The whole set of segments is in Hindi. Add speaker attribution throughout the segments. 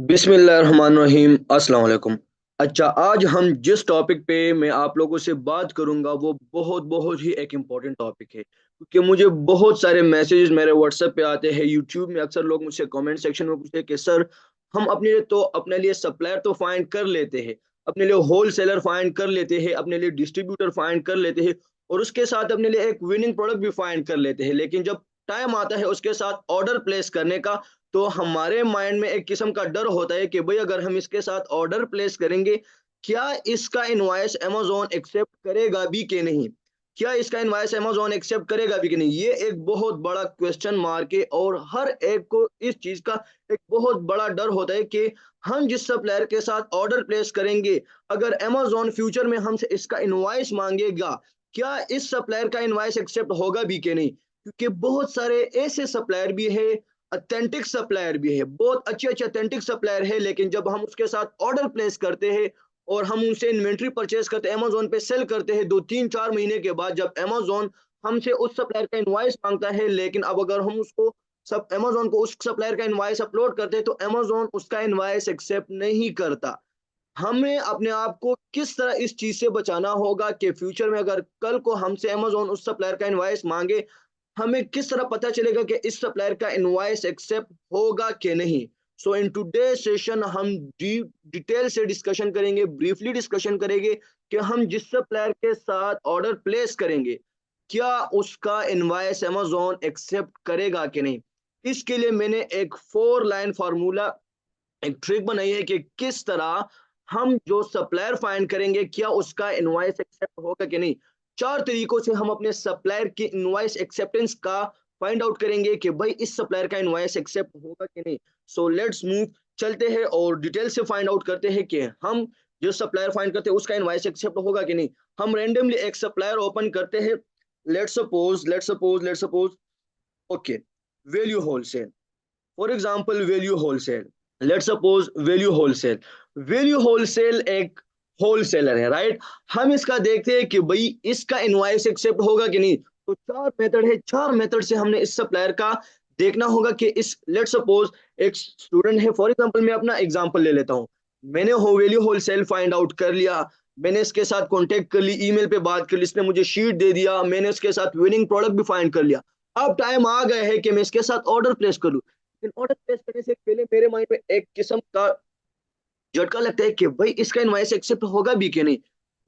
Speaker 1: बिस्मिल्लाहिर्रहमानिर्रहीम अस्सलाम वालेकुम। अच्छा, आज हम जिस टॉपिक पे मैं आप लोगों से बात करूंगा वो बहुत बहुत ही एक इम्पोर्टेंट टॉपिक है, क्योंकि मुझे बहुत सारे मैसेजेस मेरे व्हाट्सएप पे आते हैं। यूट्यूब में अक्सर लोग मुझसे कमेंट सेक्शन में पूछते हैं कि सर, हम अपने लिए सप्लायर तो फाइंड कर लेते हैं, अपने लिए होल सेलर फाइंड कर लेते हैं, अपने लिए डिस्ट्रीब्यूटर फाइंड कर लेते हैं और उसके साथ अपने लिए एक विनिंग प्रोडक्ट भी फाइंड कर लेते हैं, लेकिन जब टाइम आता है उसके साथ ऑर्डर प्लेस करने का, तो हमारे माइंड में एक किस्म का डर होता है कि भाई अगर हम इसके साथ ऑर्डर प्लेस करेंगे, क्या इसका इनवॉइस अमेज़न एक्सेप्ट करेगा भी कि नहीं? क्या इसका इनवॉइस अमेज़न एक्सेप्ट करेगा भी कि नहीं? ये एक बहुत बड़ा क्वेश्चन मार्क है और हर एक को इस चीज़ का एक बहुत बड़ा डर होता है कि हम जिस सप्लायर के साथ ऑर्डर प्लेस करेंगे, अगर अमेज़न फ्यूचर में हमसे इसका इनवॉइस मांगेगा, क्या इस सप्लायर का इनवॉइस एक्सेप्ट होगा भी कि नहीं? क्योंकि बहुत सारे ऐसे सप्लायर भी है, ऑथेंटिक सप्लायर भी है, बहुत अच्छे अच्छे ऑथेंटिक सप्लायर है, लेकिन जब हम उसके साथ ऑर्डर प्लेस करते हैं और हम उनसे इन्वेंट्री परचेज करते हैं, अमेजोन पे सेल करते हैं, 2 3 4 महीने के बाद जब अमेजोन हमसे उस सप्लायर का इनवॉइस मांगता है, लेकिन अब अगर हम उसको सब अमेजोन को उस सप्लायर का इनवॉइस अपलोड करते हैं तो अमेजोन उसका इनवॉइस एक्सेप्ट नहीं करता। हमें अपने आप को किस तरह इस चीज से बचाना होगा कि फ्यूचर में अगर कल को हमसे अमेजोन उस सप्लायर का इनवॉइस मांगे, हमें किस तरह पता चलेगा कि इस सप्लायर का इनवॉइस एक्सेप्ट होगा कि नहीं? सो इन टुडे सेशन हम डिटेल से डिस्कशन करेंगे, ब्रीफली डिस्कशन करेंगे कि हम जिस सप्लायर के साथ ऑर्डर प्लेस करेंगे, क्या उसका इनवॉइस अमेज़न एक्सेप्ट करेगा कि नहीं? इसके लिए मैंने एक 4 लाइन फार्मूला, एक ट्रिक बनाई है कि किस तरह हम जो सप्लायर फाइंड करेंगे, क्या उसका इनवॉइस एक्सेप्ट होगा कि नहीं। 4 तरीकों से हम अपने सप्लायर की इनवॉइस एक्सेप्टेंस का फाइंड आउट करेंगे कि भाई इस सप्लायर का इनवॉइस एक्सेप्ट होगा कि नहीं। सो लेट्स मूव, चलते हैं और डिटेल से फाइंड आउट करते हैं कि हम जो सप्लायर फाइंड करते हैं उसका इनवॉइस एक्सेप्ट होगा कि नहीं। हम रैंडमली एक सप्लायर ओपन करते हैं। Let's suppose okay, value wholesale, for example value wholesale. Let's suppose value wholesale एक होलसेलर है, राइट। हम इसका देखते हैं कि भाई इसका इनवॉइस एक्सेप्ट होगा कि नहीं। तो 4 मेथड है, 4 मेथड से हमने इस सप्लायर का देखना होगा कि इस लेट्स सपोज एक स्टूडेंट है, फॉर एग्जांपल मैं अपना एग्जांपल ले लेता हूँ। मैंने हो वैल्यू होलसेल फाइंड आउट कर लिया, मैंने इसके साथ कांटेक्ट कर ली, ईमेल पे बात कर ली, इसने मुझे शीट दे दिया, मैंने इसके साथ विनिंग प्रोडक्ट भी फाइंड कर लिया। अब टाइम आ गया है कि मैं इसके साथ ऑर्डर प्लेस करूं, लेकिन ऑर्डर प्लेस करने से पहले मेरे माइंड में एक किस्म का झटका लगता है कि भाई इसका इनवॉइस एक्सेप्ट होगा भी कि नहीं।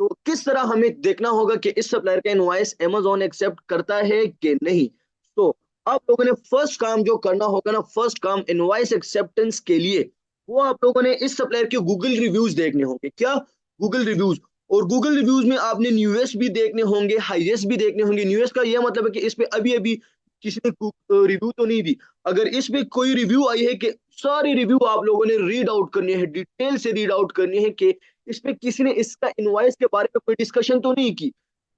Speaker 1: तो किस तरह हमें देखना होगा कि इस सप्लायर का इनवॉइस अमेज़न एक्सेप्ट करता है कि नहीं। तो आप लोगों ने फर्स्ट काम जो करना होगा ना, फर्स्ट काम इनवॉइस एक्सेप्टेंस के लिए, वो आप लोगों ने इस सप्लायर के गूगल रिव्यूज देखने होंगे। क्या? Google reviews. और गूगल रिव्यूज में आपने न्यूएस्ट भी देखने होंगे, हाईएस्ट भी देखने होंगे। न्यूएस्ट का यह मतलब है कि इस पे अभी अभी किसी ने रिव्यू तो नहीं दी। अगर इस पे कोई रिव्यू आई है, कि सारी रिव्यू आप लोगों ने रीड आउट करनी है, डिटेल से रीड आउट करनी है कि इसमें किसी ने इसका इनवॉइस के बारे में कोई डिस्कशन तो नहीं की।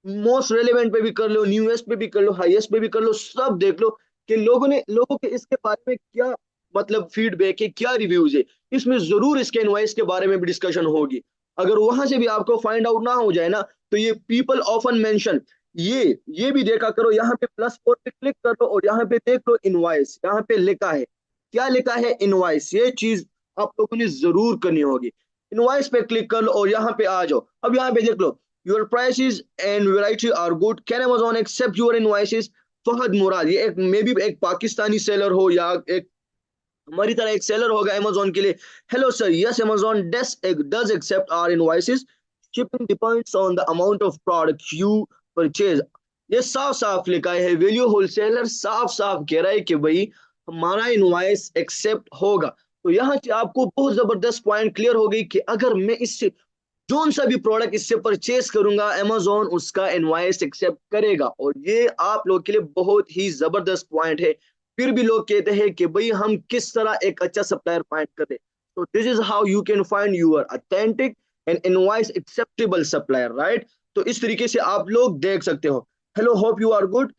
Speaker 1: मोस्ट रेलेवेंट पे भी कर लो, न्यूएस्ट पे भी कर लो, हाईएस्ट पे भी कर लो, सब देख लो कि लोगों के इसके बारे में क्या मतलब फीडबैक है, क्या रिव्यूज है। इसमें जरूर इसके इनवॉइस के बारे में भी डिस्कशन होगी। अगर वहां से भी आपको फाइंड आउट ना हो जाए ना, तो ये पीपल ऑफन मेंशन, ये भी देखा करो। यहाँ पे +4 पे क्लिक कर लो और यहाँ पे देख लो इनवॉइस, यहाँ पे लिखा है, क्या लिखा है? इनवॉइस। ये चीज आप लोगों ने जरूर करनी होगी। इनवॉइस पे क्लिक कर लो और यहाँ पे आ जाओ। अब यहाँ पे देख लो, your prices and variety are good, can Amazon accept your invoices. Fahad Murad, ये एक मे बी एक पाकिस्तानी सेलर हो या एक हमारी तरह एक सेलर होगा अमेज़न के लिए। Hello sir, yes Amazon does accept our invoices, shipping depends on the amount of product you purchase. ये साफ साफ लिखा है, वैल्यू होलसेलर साफ साफ कह रहा है कि भाई हमारा इनवॉइस एक्सेप्ट होगा। तो यहाँ से आपको बहुत जबरदस्त पॉइंट क्लियर हो गई कि अगर मैं इससे जोन सा भी प्रोडक्ट इससे परचेज करूंगा, अमेज़न उसका इनवॉइस एक्सेप्ट करेगा। और ये आप लोग के लिए बहुत ही जबरदस्त पॉइंट है। फिर भी लोग कहते हैं कि भाई हम किस तरह एक अच्छा सप्लायर फाइंड करें। तो this is how you can find your authentic and invoice acceptable supplier, right. तो इस तरीके से आप लोग देख सकते हो। Hello, hope you are good.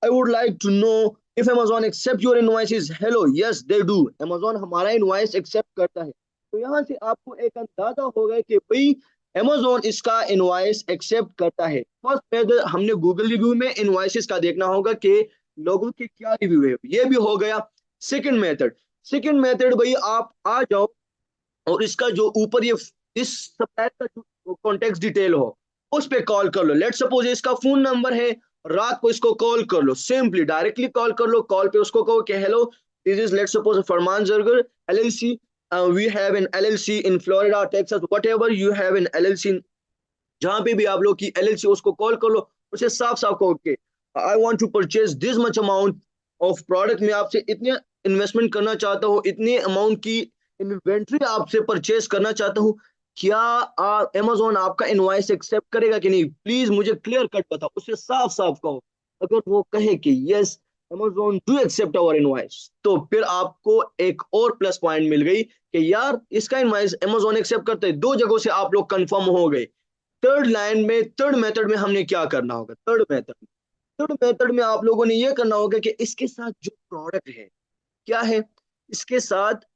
Speaker 1: I would like to know if Amazon accept your invoices. Hello, yes they do. Amazon हमारा इनवॉइस एक्सेप्ट करता है। तो यहाँ से आपको एक अंदाजा होगा कि भाई अमेज़न इसका इनवॉइस एक्सेप्ट करता है। फर्स्ट मेथड, हमने गूगल रिव्यू में इनवॉइसेस का देखना होगा कि लोगों के क्या रिव्यू है, ये भी हो गया। सेकंड मेथड, भाई आप आ जाओ और इसका जो ऊपर ये इस सप्लायर का जो कॉन्टेक्ट डिटेल हो उस पे कॉल कर लो। लेट सपोज इसका फोन नंबर है, रात को इसको कॉल कर लो, सिंपली डायरेक्टली कॉल कर लो। कॉल पे उसको कहो कि hello, this is let suppose Farman Zargar LLC, we have an LLC in Florida Texas, whatever you have an LLC, जहां पे भी आप लोग की एलएलसी, उसको कॉल कर लो। उसे साफ साफ कहो कि I want to purchase this much amount of product, मैं आपसे इतने इन्वेस्टमेंट करना चाहता हूँ, इतने अमाउंट की इन्वेंट्री आपसे परचेज करना चाहता हूँ, क्या अमेजोन आपका इनवॉइस एक्सेप्ट करेगा कि नहीं, प्लीज मुझे क्लियर कट बताओ। उसे साफ साफ कहो। अगर वो कहे कि yes Amazon do accept our invoice, तो फिर आपको एक और प्लस पॉइंट मिल गई कि यार इसका इनवॉइस अमेजोन एक्सेप्ट करते हैं। दो जगहों से आप लोग कंफर्म हो गए। थर्ड लाइन में, थर्ड मेथड में हमने क्या करना होगा, थर्ड मेथड में आप लोगों ने ये करना होगा कि इसके साथ जो प्रोडक्ट है, क्या है, इसके साथ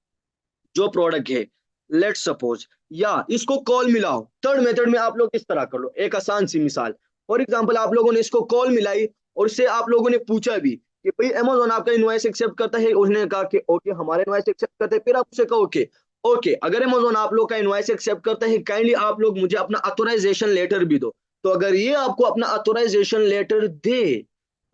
Speaker 1: जो प्रोडक्ट है, लेट सपोज, या इसको कॉल मिलाओ। थर्ड मेथड में आप लोग इस तरह कर लो। एक आसान सी मिसाल, फॉर एग्जांपल आप लोगों ने इसको कॉल मिलाई और इससे आप लोगों ने पूछा भी कि भाई अमेजोन आपका इनवॉइस एक्सेप्ट करता है, उसने कहा कि ओके हमारा इनवॉइस एक्सेप्ट करता है। फिर आप उसे कहो ओके, ओके अगर अमेजोन आप लोग का इनवॉइस एक्सेप्ट करता है, काइंडली आप लोग मुझे अपना ऑथोराइजेशन लेटर भी दो। तो अगर ये आपको अपना ऑथोराइजेशन लेटर दे,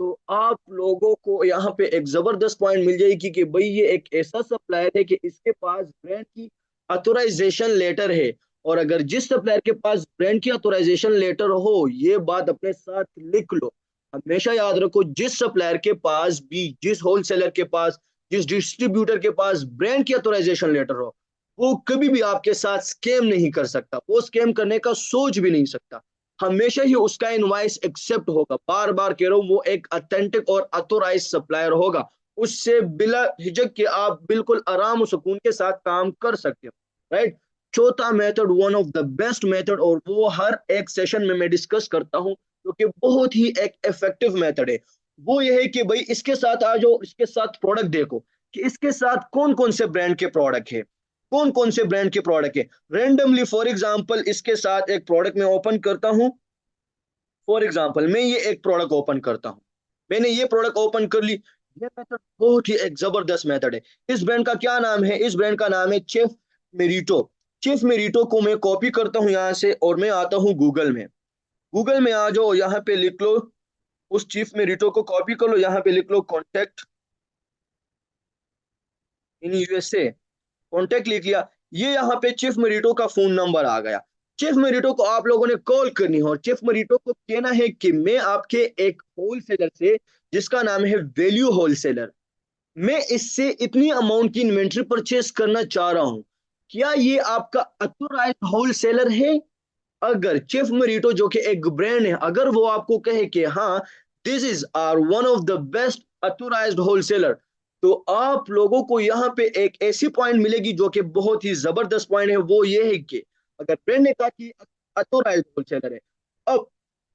Speaker 1: तो आप लोगों को यहाँ पे एक जबरदस्त पॉइंट मिल जाएगी कि भाई ये एक ऐसा सप्लायर है कि इसके पास ब्रांड की ऑथोराइजेशन लेटर है। और अगर जिस सप्लायर के पास ब्रांड की ऑथोराइजेशन लेटर हो, ये बात अपने साथ लिख लो, हमेशा याद रखो, जिस सप्लायर के पास भी, जिस होलसेलर के पास, जिस डिस्ट्रीब्यूटर के पास ब्रांड की ऑथोराइजेशन लेटर हो, वो कभी भी आपके साथ स्कैम नहीं कर सकता, वो स्कैम करने का सोच भी नहीं सकता। हमेशा ही उसका इनवॉइस एक्सेप्ट होगा। बार बार कह रहा हूं, वो एक ऑथेंटिक और ऑथोराइज सप्लायर होगा। उससे बिला हिचक के आप बिल्कुल आराम और सुकून के साथ काम कर सकते हो, राइट। चौथा method, one of the best method, और वो हर एक सेशन में मैं डिस्कस करता हूँ क्योंकि बहुत ही एक इफेक्टिव मेथड है। वो ये है कि भाई इसके साथ आ जाओ, इसके साथ प्रोडक्ट देखो कि इसके साथ कौन कौन से ब्रांड के प्रोडक्ट है, कौन कौन से ब्रांड के प्रोडक्ट है। रेंडमली फॉर एग्जांपल इसके साथ एक प्रोडक्ट मैं ओपन करता हूं। फॉर एग्जांपल मैं ये एक प्रोडक्ट ओपन करता हूं, मैंने ये प्रोडक्ट ओपन कर ली। ये मेथड बहुत ही एक जबरदस्त मेथड है। इस ब्रांड का क्या नाम है, इस ब्रांड का नाम है चेफ मेरिटो। चेफ मेरिटो को मैं कॉपी करता हूं यहाँ से और मैं आता हूं गूगल में। गूगल में आ जाओ, यहाँ पे लिख लो, उस चीफ मेरिटो को कॉपी कर लो, यहाँ पे लिख लो कॉन्टेक्ट इन यूएसए। कॉन्टेक्ट लिख लिया। ये यहाँ पे चीफ मरीटो का फोन नंबर आ गया। चीफ मरीटो को आप लोगों ने कॉल करनी हो और चीफ मरीटो को कहना है कि मैं आपके एक होलसेलर से, जिसका नाम है वैल्यू होलसेलर, मैं इससे इतनी अमाउंट की इन्वेंट्री परचेस करना चाह रहा हूं, क्या ये आपका अथोराइज होलसेलर है। अगर चीफ मरीटो जो कि एक ब्रांड है, अगर वो आपको कहे कि हाँ this is are one of the best authorized wholesaler, तो आप लोगों को यहाँ पे एक ऐसी पॉइंट मिलेगी जो कि बहुत ही जबरदस्त पॉइंट है। वो ये है कि अगर ब्रांड ने कहा कि अथोराइज्ड होलसेलर है, अब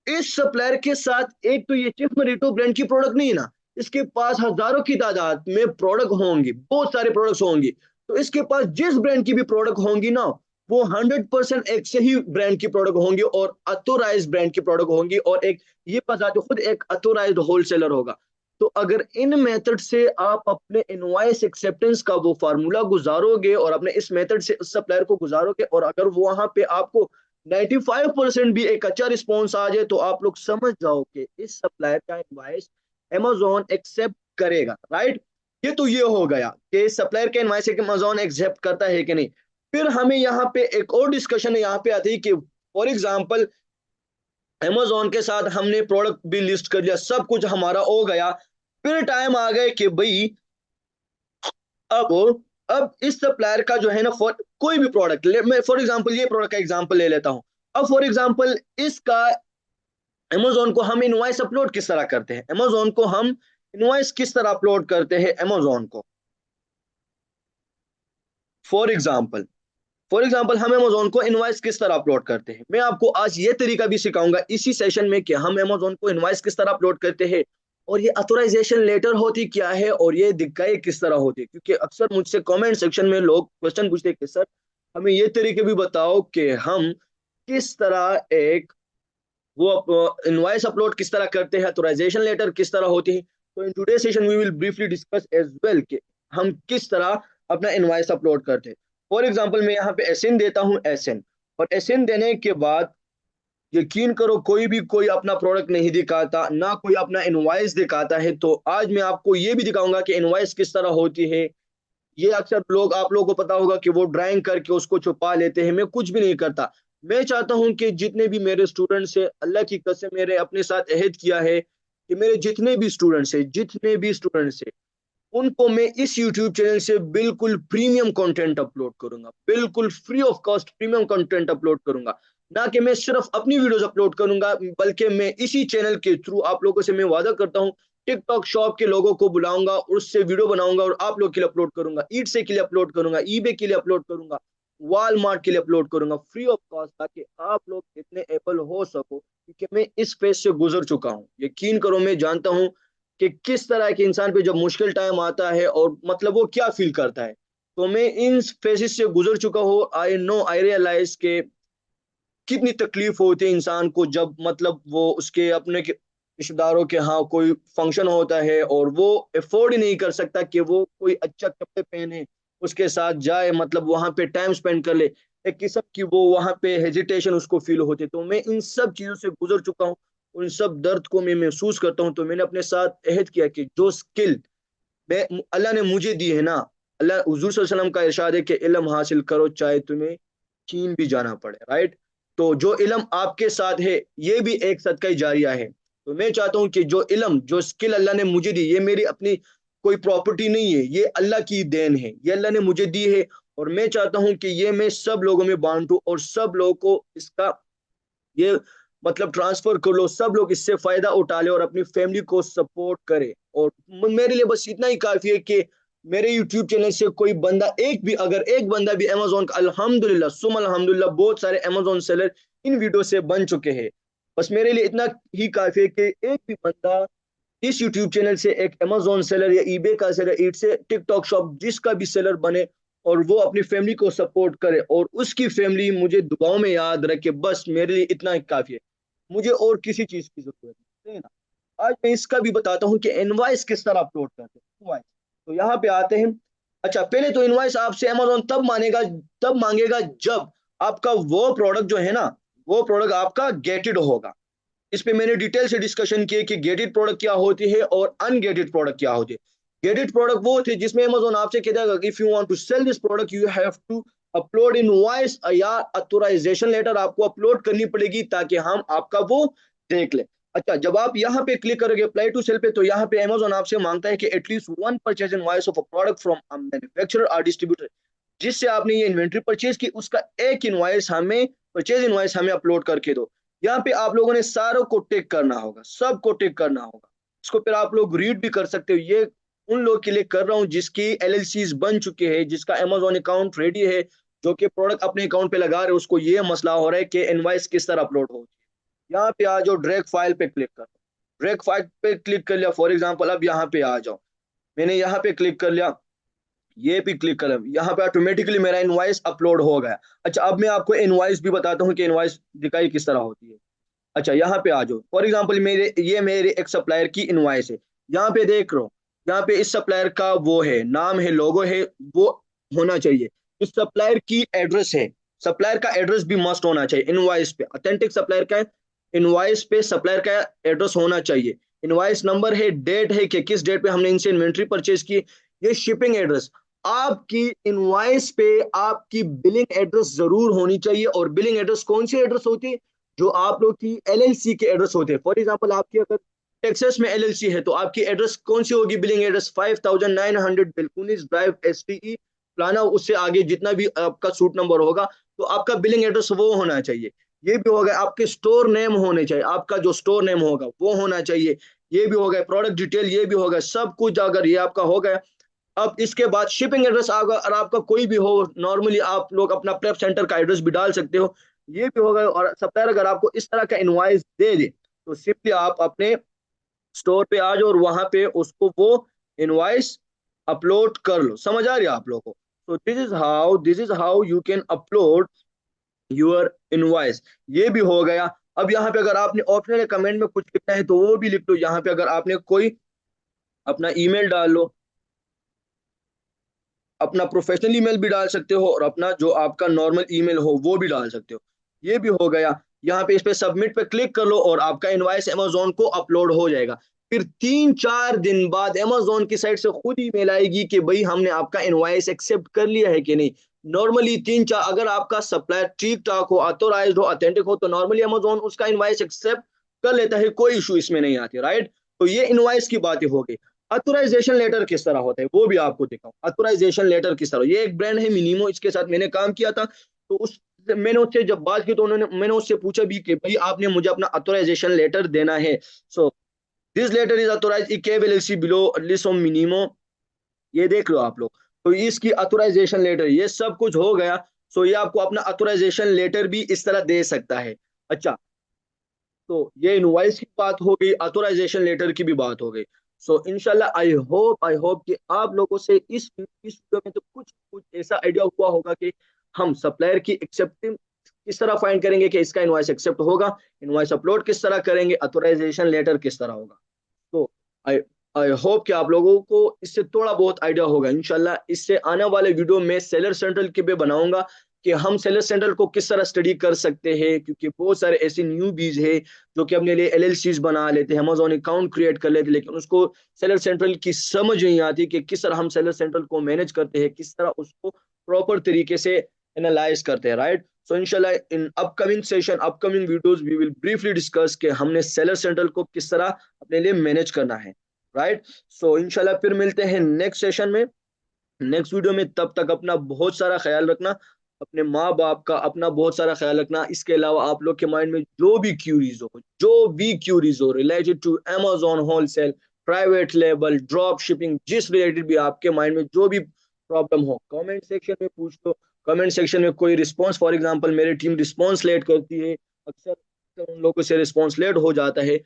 Speaker 1: इस सप्लायर के साथ एक तो ये चीफ मरीटो ब्रांड की प्रोडक्ट नहीं है ना, इसके पास हजारों की तादाद में प्रोडक्ट होंगी, बहुत सारे प्रोडक्ट्स होंगी। तो इसके पास जिस ब्रांड की भी प्रोडक्ट होंगी ना, वो 100% एक सही ब्रांड की प्रोडक्ट होंगी और अथोराइज ब्रांड की प्रोडक्ट होंगी, और एक ये पता जो खुद एक अथोराइज्ड होलसेलर होगा। तो अगर इन मेथड से आप अपने इनवॉइस एक्सेप्टेंस का वो फार्मूला गुजारोगे और अपने इस मेथड से उस सप्लायर को गुजारोगे, और अगर वो वहां पे आपको 95% भी एक अच्छा रिस्पॉन्स आ जाए, तो आप लोग समझ जाओ कि इस सप्लायर का इनवॉइस अमेजोन एक्सेप्ट करेगा, राइट। ये तो ये हो गया कि सप्लायर का इनवॉइस अमेजोन एक्सेप्ट करता है कि नहीं। फिर हमें यहाँ पे एक और डिस्कशन यहाँ पे आती है कि फॉर एग्जांपल अमेजोन के साथ हमने प्रोडक्ट भी लिस्ट कर लिया, सब कुछ हमारा हो गया। फिर टाइम आ गए कि भाई अब इस सप्लायर का जो है ना, फॉर कोई भी प्रोडक्ट मैं फॉर एग्जांपल ये प्रोडक्ट का एग्जांपल ले लेता हूं। अब फॉर एग्जांपल इसका अमेजोन को हम इनवॉइस अपलोड किस तरह करते हैं, अमेजोन को हम इनवॉइस किस तरह अपलोड करते हैं अमेजोन को। फॉर एग्जांपल हम अमेजोन को इनवॉइस किस तरह अपलोड करते हैं, मैं आपको आज ये तरीका भी सिखाऊंगा इसी सेशन में कि हम अमेजोन को इनवॉइस किस तरह अपलोड करते हैं, और ये ऑथोराइजेशन लेटर होती क्या है, और ये दिखाई किस तरह होती है। क्योंकि अक्सर मुझसे कमेंट सेक्शन में लोग क्वेश्चन पूछते हैं कि सर हमें ये तरीके भी बताओ कि हम किस तरह एक वो इनवॉइस अपलोड किस तरह करते हैं, ऑथराइजेशन लेटर किस तरह होती है। तो in today session we will briefly discuss as well कि हम किस तरह अपना इनवॉइस अपलोड करते हैं। फॉर एग्जाम्पल मैं यहाँ पे एसएन देता हूँ, एसएन, और एसएन देने के बाद यकीन करो कोई अपना प्रोडक्ट नहीं दिखाता, ना कोई अपना इनवॉइस दिखाता है। तो आज मैं आपको ये भी दिखाऊंगा कि इनवॉइस किस तरह होती है। ये अक्सर लोग, आप लोगों को पता होगा कि वो ड्राइंग करके उसको छुपा लेते हैं। मैं कुछ भी नहीं करता। मैं चाहता हूं कि जितने भी मेरे स्टूडेंट्स हैं, अल्लाह की कसम मेरे अपने साथ अहद किया है कि मेरे जितने भी स्टूडेंट्स हैं उनको मैं इस यूट्यूब चैनल से बिल्कुल प्रीमियम कंटेंट अपलोड करूंगा, बिल्कुल free of cost premium content upload करूंगा। ना कि मैं सिर्फ अपनी वीडियोस अपलोड करूंगा, बल्कि मैं इसी चैनल के थ्रू आप लोगों से मैं वादा करता हूं, टिकटॉक शॉप के लोगों को बुलाऊंगा और उससे वीडियो बनाऊंगा और आप लोग के लिए अपलोड करूंगा, ईट से के लिए अपलोड करूंगा, ईबे के लिए अपलोड करूंगा, वॉलमार्ट के लिए अपलोड करूंगा फ्री ऑफ कॉस्ट, ताकि आप लोग इतने एबल हो सको। क्योंकि मैं इस फेज से गुजर चुका हूँ, यकीन करो मैं जानता हूँ कि किस तरह के इंसान पे जब मुश्किल टाइम आता है और मतलब वो क्या फील करता है। तो मैं इन फेजेस से गुजर चुका हूँ। आई नो, आई रियलाइज के कितनी तकलीफ होती है इंसान को जब मतलब वो उसके अपने रिश्तेदारों के यहाँ कोई फंक्शन होता है और वो अफोर्ड ही नहीं कर सकता कि वो कोई अच्छा कपड़े पहने, उसके साथ जाए, मतलब वहां पे टाइम स्पेंड कर ले। एक किस्म की वो वहां पे हेजिटेशन उसको फील होती है। तो मैं इन सब चीजों से गुजर चुका हूँ, उन सब दर्द को मैं महसूस करता हूँ। तो मैंने अपने साथ अहद किया कि जो स्किल मैं अल्लाह ने मुझे दी है ना, अल्लाह हुजूर सल्लल्लाहु अलैहि वसल्लम का इरशाद है कि इल्म हासिल करो चाहे तुम्हें चीन भी जाना पड़े, राइट। तो जो इल्म आपके साथ है ये भी एक सदका जारिया है। तो मैं चाहता हूँ कि जो इल्म, जो स्किल अल्लाह ने मुझे दी, ये मेरी अपनी कोई प्रॉपर्टी नहीं है, ये अल्लाह की देन है, ये अल्लाह ने मुझे दी है। और मैं चाहता हूँ कि ये मैं सब लोगों में बांटूं और सब लोगों को इसका ये मतलब ट्रांसफर कर लो, सब लोग इससे फायदा उठा ले और अपनी फैमिली को सपोर्ट करे। और मेरे लिए बस इतना ही काफी है कि मेरे यूट्यूब चैनल से कोई बंदा एक भी, अगर एक बंदा भी अमेजोन का, अल्हम्दुलिल्लाह सुम अल्हम्दुलिल्लाह, बहुत सारे अमेजोन सेलर इन वीडियो से बन चुके हैं। बस मेरे लिए इतना ही काफी है कि एक भी बंदा इस यूट्यूब चैनल से एक अमेजोन सेलर या ईबे का सेलर, ईट से टिकटॉक शॉप, जिसका भी सेलर बने और वो अपनी फैमिली को सपोर्ट करे और उसकी फैमिली मुझे दुआओं में याद रखे, बस मेरे लिए इतना ही काफी है। मुझे और किसी चीज की जरूरत नहीं है ना। आज मैं इसका भी बताता हूँ कि इनवॉइस किस तरह अपलोड करते हैं, इनवॉइस। तो यहाँ पे आते हैं। अच्छा, पहले तो इनवॉइस आपसे अमेजोन तब मांगेगा जब आपका वो प्रोडक्ट जो है ना, वो प्रोडक्ट आपका गेटेड होगा। इस पे मैंने डिटेल से डिस्कशन किए कि गेटेड प्रोडक्ट क्या होती है और अनगेटेड प्रोडक्ट क्या होती है। गेटेड प्रोडक्ट वो होती है जिसमें अमेजोन आपसे कहेगा कि if you want to sell this product you have to upload invoice या ऑथराइजेशन लेटर आपको अपलोड करनी पड़ेगी ताकि हम आपका वो देख लें। अच्छा, जब आप यहाँ पे क्लिक करोगे अप्लाई टू सेल पे, तो यहाँ पे अमेजोन आपसे मांगता है कि at least one purchase invoice of a product from a manufacturer और डिस्ट्रीब्यूटर, जिससे आपने ये इन्वेंट्री परचेज की उसका एक इनवॉइस हमें, परचेज इनवॉइस हमें अपलोड करके दो। यहाँ पे आप लोगों ने सारों को टिक करना होगा, सबको टिक करना होगा। इसको फिर आप लोग रीड भी कर सकते हो। ये उन लोगों के लिए कर रहा हूँ जिसकी एलएलसीज बन चुके हैं, जिसका अमेजोन अकाउंट रेडी है, जो कि प्रोडक्ट अपने अकाउंट पे लगा रहे हैं, उसको ये मसला हो रहा है कि इनवाइस किस तरह अपलोड हो। यहाँ पे आ जाओ, ड्रैग फाइल पे क्लिक करो। ड्रैग फाइल पे क्लिक कर लिया फॉर एग्जाम्पल, अब यहाँ पे आ जाओ। मैंने यहाँ पे क्लिक कर लिया, ये भी क्लिक कर, यहाँ पे ऑटोमेटिकली मेरा इनवाइस अपलोड हो गया। अच्छा, अब मैं आपको इनवाइस भी बताता हूँ कि इनवाइस दिखाई किस तरह होती है। अच्छा, यहाँ पे आ जाओ। फॉर एग्जांपल मेरे एक सप्लायर की इनवॉइस है। यहाँ पे देख रहा हूँ, यहाँ पे इस सप्लायर का वो है, नाम है, लोगो है, वो होना चाहिए। इस सप्लायर की एड्रेस है, सप्लायर का एड्रेस भी मस्ट होना चाहिए इनवॉइस पे। ऑथेंटिक सप्लायर का इनवॉइस पे सप्लायर का एड्रेस होना चाहिए। इनवॉइस नंबर है, डेट है कि किस डेट पे हमने इनसे इन्वेंट्री परचेज की, ये शिपिंग एड्रेस। आपकी इनवॉइस पे आपकी बिलिंग एड्रेस जरूर होनी चाहिए। और बिलिंग एड्रेस कौन सी एड्रेस होती है? जो आप लोग की एलएलसी के एड्रेस होते हैं। फॉर एग्जांपल आपकी अगर टेक्सास में एलएलसी है तो आपकी एड्रेस कौन सी होगी? बिलिंग एड्रेस 5900 बिल्कुनिस ड्राइव एसटीई प्लाना, उससे आगे जितना भी आपका सूट नंबर होगा, तो आपका बिलिंग एड्रेस वो होना चाहिए। ये भी होगा, आपके स्टोर नेम होने चाहिए, आपका जो स्टोर नेम होगा वो होना चाहिए। ये भी हो गया, प्रोडक्ट डिटेल ये भी होगा, सब कुछ अगर ये आपका हो गया। अब इसके बाद शिपिंग एड्रेस आगा, और आपका कोई भी हो, नॉर्मली आप लोग अपना प्रेप सेंटर का एड्रेस भी डाल सकते हो, ये भी होगा। और सप्लायर अगर आपको इस तरह का इनवॉइस दे दे तो सिंपली आप अपने स्टोर पे आ जाओ और वहां पे उसको वो इनवॉइस अपलोड कर लो। समझ आ रही है आप लोगों को? तो this is how you can upload your invoice. ये भी हो गया। अब यहाँ पे अगर आपने ऑप्शनल कमेंट में कुछ लिखना है तो वो भी लिख लो। यहाँ पे अगर आपने कोई अपना ईमेल डाल लो, अपना प्रोफेशनल ईमेल भी डाल सकते हो और अपना जो आपका नॉर्मल ईमेल हो वो भी डाल सकते हो। ये भी हो गया। यहाँ पे इस पे सबमिट पे क्लिक कर लो और आपका इनवॉइस अमेजोन को अपलोड हो जाएगा। फिर 3-4 दिन बाद अमेजोन की साइड से खुद ईमेल आएगी कि भाई हमने आपका इनवॉइस एक्सेप्ट कर लिया है कि नहीं। नॉर्मली 3-4, अगर आपका सप्लायर ठीक ठाक हो, ऑथोराइज्ड हो, ऑथेंटिक हो, तो नॉर्मली अमेजोन उसका इनवॉइस एक्सेप्ट कर लेता है, कोई इशू इसमें नहीं आती, राइट। तो ये इनवॉइस की बातें हो गई। अथोराइजेशन लेटर किस तरह होता है वो भी आपको दिखाऊं। अथोराइजेशन लेटर किस तरह, ये एक ब्रांड है मिनीमो, इसके साथ मैंने काम किया था। तो उस मैंने उससे जब बात की तो मैंने उससे पूछा भी कि भाई आपने मुझे अपना अथोराइजेशन लेटर देना है। So this letter is authorise इकेब एलएलसी बिलो लिस्ट ऑफ मिनीमो। ये देख लो आप लोग। तो इसकी अथोराइजेशन लेटर ये सब कुछ हो गया। सो ये आपको अपना अथोराइजेशन लेटर भी इस तरह दे सकता है। अच्छा, तो ये इनवॉइस की बात हो गई, अथोराइजेशन लेटर की भी बात हो गई। सो इंशाल्लाह आई होप कि आप लोगों से इस वीडियो में तो कुछ कुछ ऐसा आइडिया हुआ होगा कि हम सप्लायर की एक्सेप्टिंग किस तरह फाइंड करेंगे कि इसका इनवॉइस एक्सेप्ट होगा, इनवॉइस अपलोड किस तरह करेंगे, अथोराइजेशन लेटर किस तरह होगा। तो आई आई होप कि आप लोगों को इससे थोड़ा बहुत आइडिया होगा। इंशाल्लाह इससे आने वाले वीडियो में सेलर सेंट्रल के पे बनाऊंगा कि हम सेलर सेंट्रल को किस तरह स्टडी कर सकते हैं, क्योंकि बहुत सारे ऐसे न्यू बीज है जो कि अपने लिए एलएलसीज बना लेते हैं, अमेजोन अकाउंट क्रिएट कर लेते हैं, लेकिन उसको सेलर सेंट्रल की समझ नहीं आती कि किस तरह हम सेलर सेंट्रल को मैनेज करते हैं, किस तरह उसको प्रॉपर तरीके से एनालाइज करते हैं, राइट। सो इंशाल्लाह in upcoming session, upcoming videos we will briefly discuss कि हमने सेलर सेंट्रल को किस तरह अपने लिए मैनेज करना है, राइट। सो इंशाल्लाह फिर मिलते हैं नेक्स्ट सेशन में, नेक्स्ट वीडियो में। तब तक अपना बहुत सारा ख्याल रखना, अपने माँ बाप का अपना बहुत सारा ख्याल रखना। इसके अलावा आप लोग के माइंड में जो भी क्यूरीज हो related to Amazon wholesale, private label, drop shipping, जिस रिलेटेड भी आपके माइंड में जो भी प्रॉब्लम हो, कमेंट सेक्शन में पूछ लो। कमेंट सेक्शन में कोई रिस्पॉन्स, फॉर एग्जांपल मेरी टीम रिस्पॉन्स लेट करती है, अक्सर अक्सर उन लोगों से रिस्पॉन्स लेट हो जाता है,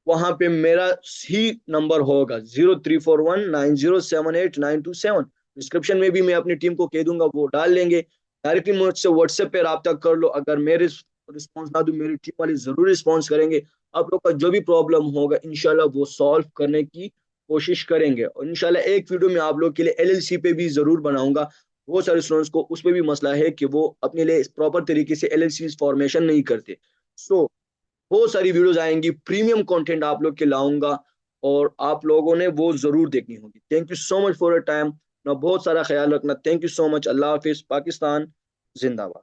Speaker 1: वहां पे मेरा ही नंबर होगा 03419078 927। डिस्क्रिप्शन में भी मैं अपनी टीम को कह दूंगा, वो डाल लेंगे। डायरेक्टली मुझसे व्हाट्सएप पे रब्ता कर लो। अगर मेरे रिस्पॉन्स ना दूं, मेरी टीम वाले जरूर रिस्पॉन्स करेंगे। आप लोग का जो भी प्रॉब्लम होगा इंशाल्लाह वो सॉल्व करने की कोशिश करेंगे। और इंशाल्लाह एक वीडियो में आप लोग के लिए एलएलसी पे भी जरूर बनाऊंगा। बहुत सारे स्टूडेंट्स को उस पर भी मसला है कि वो अपने लिए प्रॉपर तरीके से एलएलसी फॉर्मेशन नहीं करते। सो बहुत सारी वीडियोस आएंगी, प्रीमियम कंटेंट आप लोग के लाऊंगा और आप लोगों ने वो जरूर देखनी होगी। Thank you so much for your time. ना बहुत सारा ख्याल रखना। Thank you so much. अल्लाह हाफिज। पाकिस्तान जिंदाबाद।